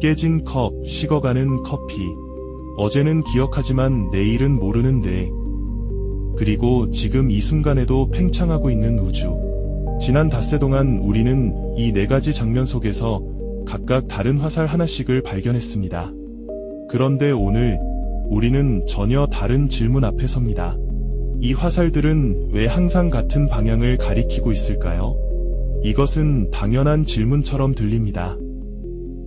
깨진 컵, 식어가는 커피. 어제는 기억하지만 내일은 모르는데. 그리고 지금 이 순간에도 팽창하고 있는 우주. 지난 닷새 동안 우리는 이 네 가지 장면 속에서 각각 다른 화살 하나씩을 발견했습니다. 그런데 오늘 우리는 전혀 다른 질문 앞에 섭니다. 이 화살들은 왜 항상 같은 방향을 가리키고 있을까요? 이것은 당연한 질문처럼 들립니다.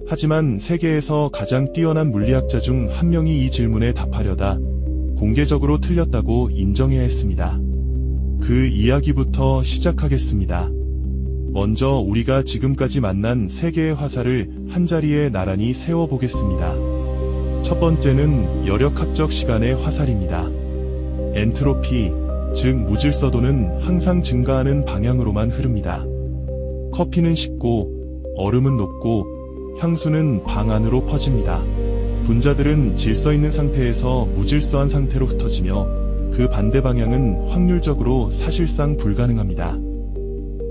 하지만 세계에서 가장 뛰어난 물리학자 중 한 명이 이 질문에 답하려다 공개적으로 틀렸다고 인정해야 했습니다. 그 이야기부터 시작하겠습니다. 먼저 우리가 지금까지 만난 세 개의 화살을 한자리에 나란히 세워보겠습니다. 첫 번째는 열역학적 시간의 화살입니다. 엔트로피, 즉 무질서도는 항상 증가하는 방향으로만 흐릅니다. 커피는 식고, 얼음은 녹고, 향수는 방 안으로 퍼집니다. 분자들은 질서 있는 상태에서 무질서한 상태로 흩어지며 그 반대 방향은 확률적으로 사실상 불가능합니다.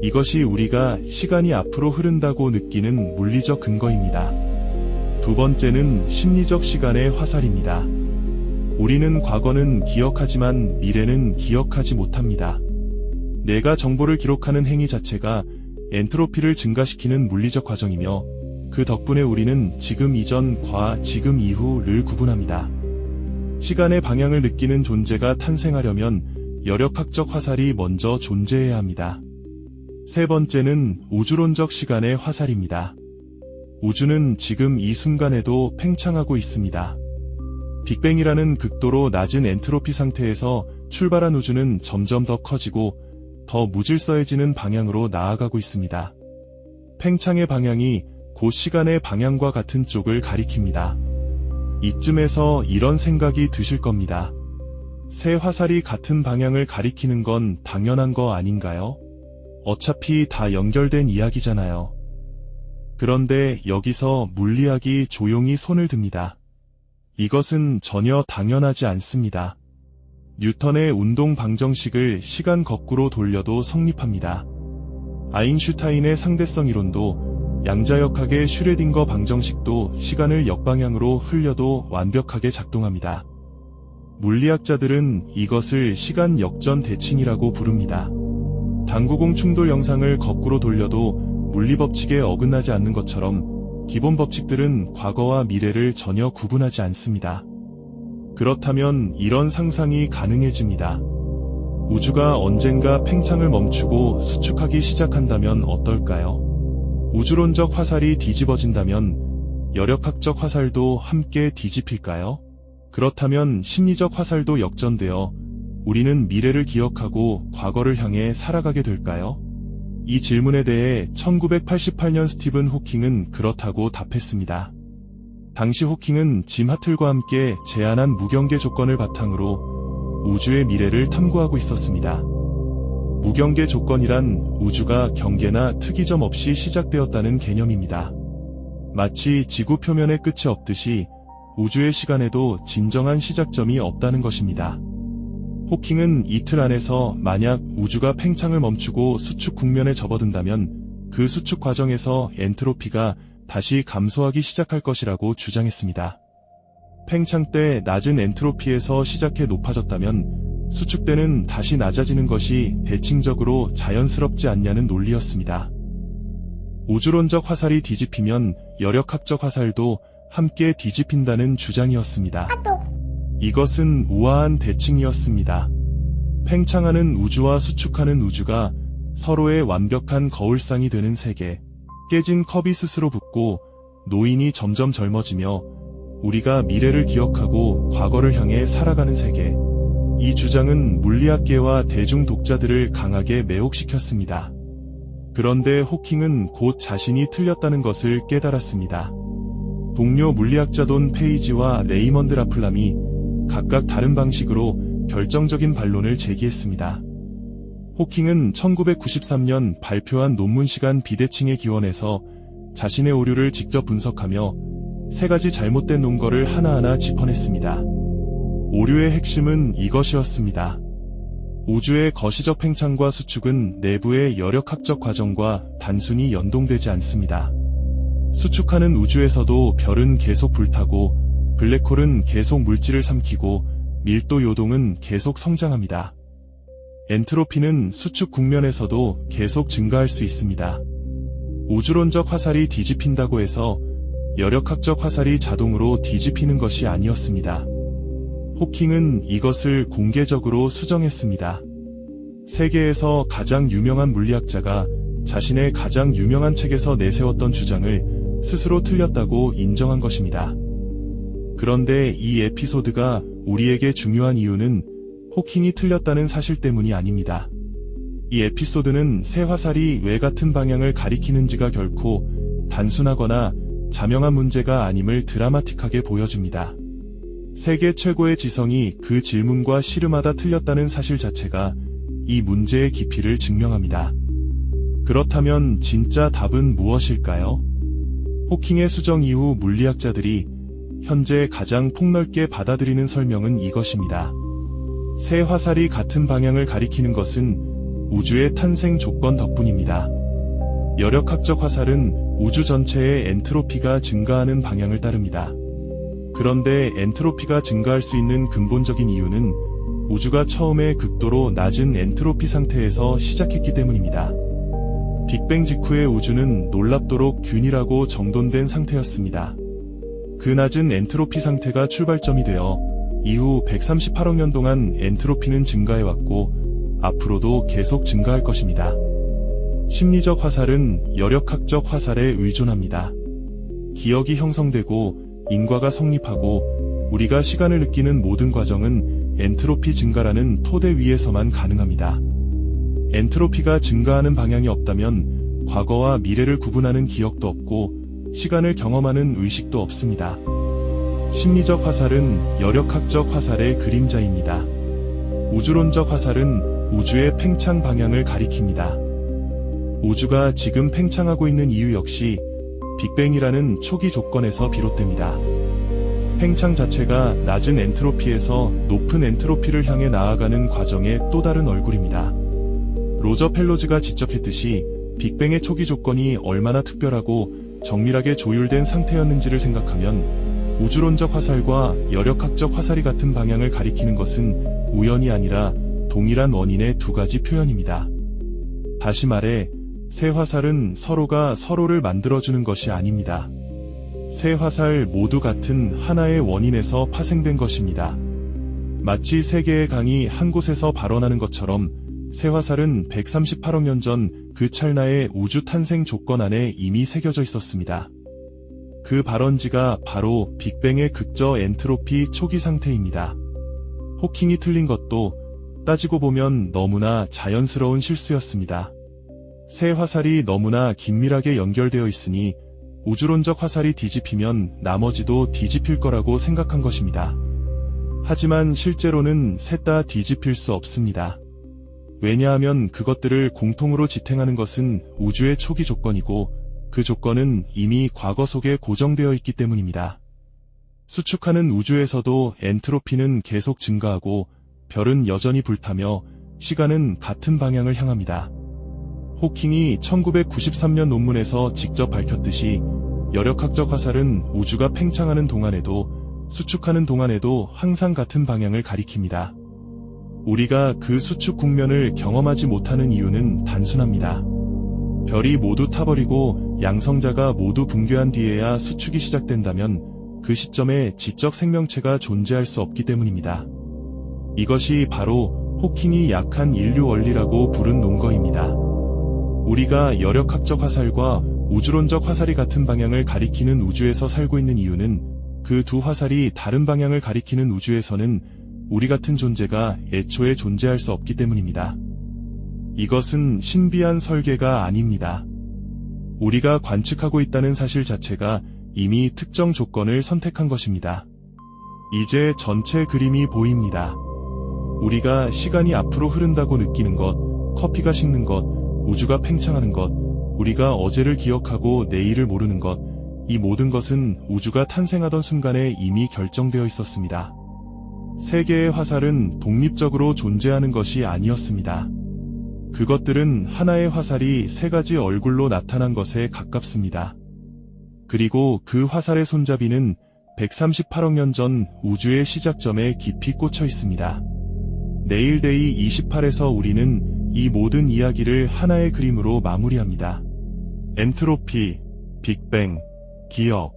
이것이 우리가 시간이 앞으로 흐른다고 느끼는 물리적 근거입니다. 두 번째는 심리적 시간의 화살입니다. 우리는 과거는 기억하지만 미래는 기억하지 못합니다. 내가 정보를 기록하는 행위 자체가 엔트로피를 증가시키는 물리적 과정이며 그 덕분에 우리는 지금 이전과 지금 이후를 구분합니다. 시간의 방향을 느끼는 존재가 탄생하려면 열역학적 화살이 먼저 존재해야 합니다. 세 번째는 우주론적 시간의 화살입니다. 우주는 지금 이 순간에도 팽창하고 있습니다. 빅뱅이라는 극도로 낮은 엔트로피 상태에서 출발한 우주는 점점 더 커지고 더 무질서해지는 방향으로 나아가고 있습니다. 팽창의 방향이 곧 시간의 방향과 같은 쪽을 가리킵니다. 이쯤에서 이런 생각이 드실 겁니다. 새 화살이 같은 방향을 가리키는 건 당연한 거 아닌가요? 어차피 다 연결된 이야기잖아요. 그런데 여기서 물리학이 조용히 손을 듭니다. 이것은 전혀 당연하지 않습니다. 뉴턴의 운동 방정식을 시간 거꾸로 돌려도 성립합니다. 아인슈타인의 상대성 이론도 양자역학의 슈레딩거 방정식도 시간을 역방향으로 흘려도 완벽하게 작동합니다. 물리학자들은 이것을 시간 역전 대칭이라고 부릅니다. 당구공 충돌 영상을 거꾸로 돌려도 물리법칙에 어긋나지 않는 것처럼 기본 법칙들은 과거와 미래를 전혀 구분하지 않습니다. 그렇다면 이런 상상이 가능해집니다. 우주가 언젠가 팽창을 멈추고 수축하기 시작한다면 어떨까요? 우주론적 화살이 뒤집어진다면 열역학적 화살도 함께 뒤집힐까요? 그렇다면 심리적 화살도 역전되어 우리는 미래를 기억하고 과거를 향해 살아가게 될까요? 이 질문에 대해 1988년 스티븐 호킹은 그렇다고 답했습니다. 당시 호킹은 짐 하틀과 함께 제안한 무경계 조건을 바탕으로 우주의 미래를 탐구하고 있었습니다. 무경계 조건이란 우주가 경계나 특이점 없이 시작되었다는 개념입니다. 마치 지구 표면의 끝이 없듯이 우주의 시간에도 진정한 시작점이 없다는 것입니다. 호킹은 이틀 안에서 만약 우주가 팽창을 멈추고 수축 국면에 접어든다면 그 수축 과정에서 엔트로피가 다시 감소하기 시작할 것이라고 주장했습니다. 팽창 때 낮은 엔트로피에서 시작해 높아졌다면 수축 때는 다시 낮아지는 것이 대칭적으로 자연스럽지 않냐는 논리였습니다. 우주론적 화살이 뒤집히면 열역학적 화살도 함께 뒤집힌다는 주장이었습니다. 이것은 우아한 대칭이었습니다. 팽창하는 우주와 수축하는 우주가 서로의 완벽한 거울상이 되는 세계. 깨진 컵이 스스로 붓고 노인이 점점 젊어지며 우리가 미래를 기억하고 과거를 향해 살아가는 세계. 이 주장은 물리학계와 대중 독자들을 강하게 매혹시켰습니다. 그런데 호킹은 곧 자신이 틀렸다는 것을 깨달았습니다. 동료 물리학자 돈 페이지와 레이먼드 라플람이 각각 다른 방식으로 결정적인 반론을 제기했습니다. 호킹은 1993년 발표한 논문 시간 비대칭의 기원에서 자신의 오류를 직접 분석하며 세 가지 잘못된 논거를 하나하나 짚어냈습니다. 오류의 핵심은 이것이었습니다. 우주의 거시적 팽창과 수축은 내부의 열역학적 과정과 단순히 연동되지 않습니다. 수축하는 우주에서도 별은 계속 불타고 블랙홀은 계속 물질을 삼키고 밀도 요동은 계속 성장합니다. 엔트로피는 수축 국면에서도 계속 증가할 수 있습니다. 우주론적 화살이 뒤집힌다고 해서 여력학적 화살이 자동으로 뒤집히는 것이 아니었습니다. 호킹은 이것을 공개적으로 수정했습니다. 세계에서 가장 유명한 물리학자가 자신의 가장 유명한 책에서 내세웠던 주장을 스스로 틀렸다고 인정한 것입니다. 그런데 이 에피소드가 우리에게 중요한 이유는 호킹이 틀렸다는 사실 때문이 아닙니다. 이 에피소드는 새 화살이 왜 같은 방향을 가리키는지가 결코 단순하거나 자명한 문제가 아님을 드라마틱하게 보여줍니다. 세계 최고의 지성이 그 질문과 씨름하다 틀렸다는 사실 자체가 이 문제의 깊이를 증명합니다. 그렇다면 진짜 답은 무엇일까요? 호킹의 수정 이후 물리학자들이 현재 가장 폭넓게 받아들이는 설명은 이것입니다. 새 화살이 같은 방향을 가리키는 것은 우주의 탄생 조건 덕분입니다. 여력학적 화살은 우주 전체의 엔트로피가 증가하는 방향을 따릅니다. 그런데 엔트로피가 증가할 수 있는 근본적인 이유는 우주가 처음에 극도로 낮은 엔트로피 상태에서 시작했기 때문입니다. 빅뱅 직후의 우주는 놀랍도록 균일하고 정돈된 상태였습니다. 그 낮은 엔트로피 상태가 출발점이 되어 이후 138억 년 동안 엔트로피는 증가해왔고 앞으로도 계속 증가할 것입니다. 심리적 화살은 여력학적 화살에 의존합니다. 기억이 형성되고 인과가 성립하고 우리가 시간을 느끼는 모든 과정은 엔트로피 증가라는 토대 위에서만 가능합니다. 엔트로피가 증가하는 방향이 없다면 과거와 미래를 구분하는 기억도 없고 시간을 경험하는 의식도 없습니다. 심리적 화살은 여력학적 화살의 그림자입니다. 우주론적 화살은 우주의 팽창 방향을 가리킵니다. 우주가 지금 팽창하고 있는 이유 역시 빅뱅이라는 초기 조건에서 비롯됩니다. 팽창 자체가 낮은 엔트로피에서 높은 엔트로피를 향해 나아가는 과정의 또 다른 얼굴입니다. 로저 펠로즈가 지적했듯이 빅뱅의 초기 조건이 얼마나 특별하고 정밀하게 조율된 상태였는지를 생각하면 우주론적 화살과 여력학적 화살이 같은 방향을 가리키는 것은 우연이 아니라 동일한 원인의 두 가지 표현입니다. 다시 말해, 새 화살은 서로가 서로를 만들어주는 것이 아닙니다. 새 화살 모두 같은 하나의 원인에서 파생된 것입니다. 마치 세 개의 강이 한 곳에서 발원하는 것처럼 새 화살은 138억 년 전 그 찰나의 우주 탄생 조건 안에 이미 새겨져 있었습니다. 그 발원지가 바로 빅뱅의 극저 엔트로피 초기 상태입니다. 호킹이 틀린 것도 따지고 보면 너무나 자연스러운 실수였습니다. 새 화살이 너무나 긴밀하게 연결되어 있으니 우주론적 화살이 뒤집히면 나머지도 뒤집힐 거라고 생각한 것입니다. 하지만 실제로는 셋 다 뒤집힐 수 없습니다. 왜냐하면 그것들을 공통으로 지탱하는 것은 우주의 초기 조건이고 그 조건은 이미 과거 속에 고정되어 있기 때문입니다. 수축하는 우주에서도 엔트로피는 계속 증가하고 별은 여전히 불타며 시간은 같은 방향을 향합니다. 호킹이 1993년 논문에서 직접 밝혔듯이 여력학적 화살은 우주가 팽창하는 동안에도 수축하는 동안에도 항상 같은 방향을 가리킵니다. 우리가 그 수축 국면을 경험하지 못하는 이유는 단순합니다. 별이 모두 타버리고 양성자가 모두 붕괴한 뒤에야 수축이 시작된다면 그 시점에 지적 생명체가 존재할 수 없기 때문입니다. 이것이 바로 호킹이 약한 인류 원리라고 부른 논거입니다. 우리가 여력학적 화살과 우주론적 화살이 같은 방향을 가리키는 우주에서 살고 있는 이유는 그 두 화살이 다른 방향을 가리키는 우주에서는 우리 같은 존재가 애초에 존재할 수 없기 때문입니다. 이것은 신비한 설계가 아닙니다. 우리가 관측하고 있다는 사실 자체가 이미 특정 조건을 선택한 것입니다. 이제 전체 그림이 보입니다. 우리가 시간이 앞으로 흐른다고 느끼는 것, 커피가 식는 것, 우주가 팽창하는 것, 우리가 어제를 기억하고 내일을 모르는 것, 이 모든 것은 우주가 탄생하던 순간에 이미 결정되어 있었습니다. 세 개의 화살은 독립적으로 존재하는 것이 아니었습니다. 그것들은 하나의 화살이 세 가지 얼굴로 나타난 것에 가깝습니다. 그리고 그 화살의 손잡이는 138억 년 전 우주의 시작점에 깊이 꽂혀 있습니다. 내일 데이 28에서 우리는 이 모든 이야기를 하나의 그림으로 마무리합니다. 엔트로피, 빅뱅, 기억.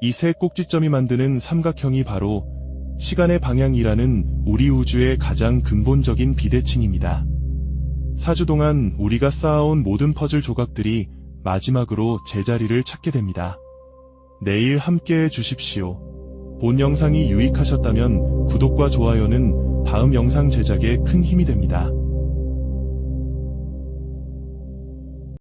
이 세 꼭지점이 만드는 삼각형이 바로 시간의 방향이라는 우리 우주의 가장 근본적인 비대칭입니다. 4주 동안 우리가 쌓아온 모든 퍼즐 조각들이 마지막으로 제자리를 찾게 됩니다. 내일 함께해 주십시오. 본 영상이 유익하셨다면 구독과 좋아요는 다음 영상 제작에 큰 힘이 됩니다.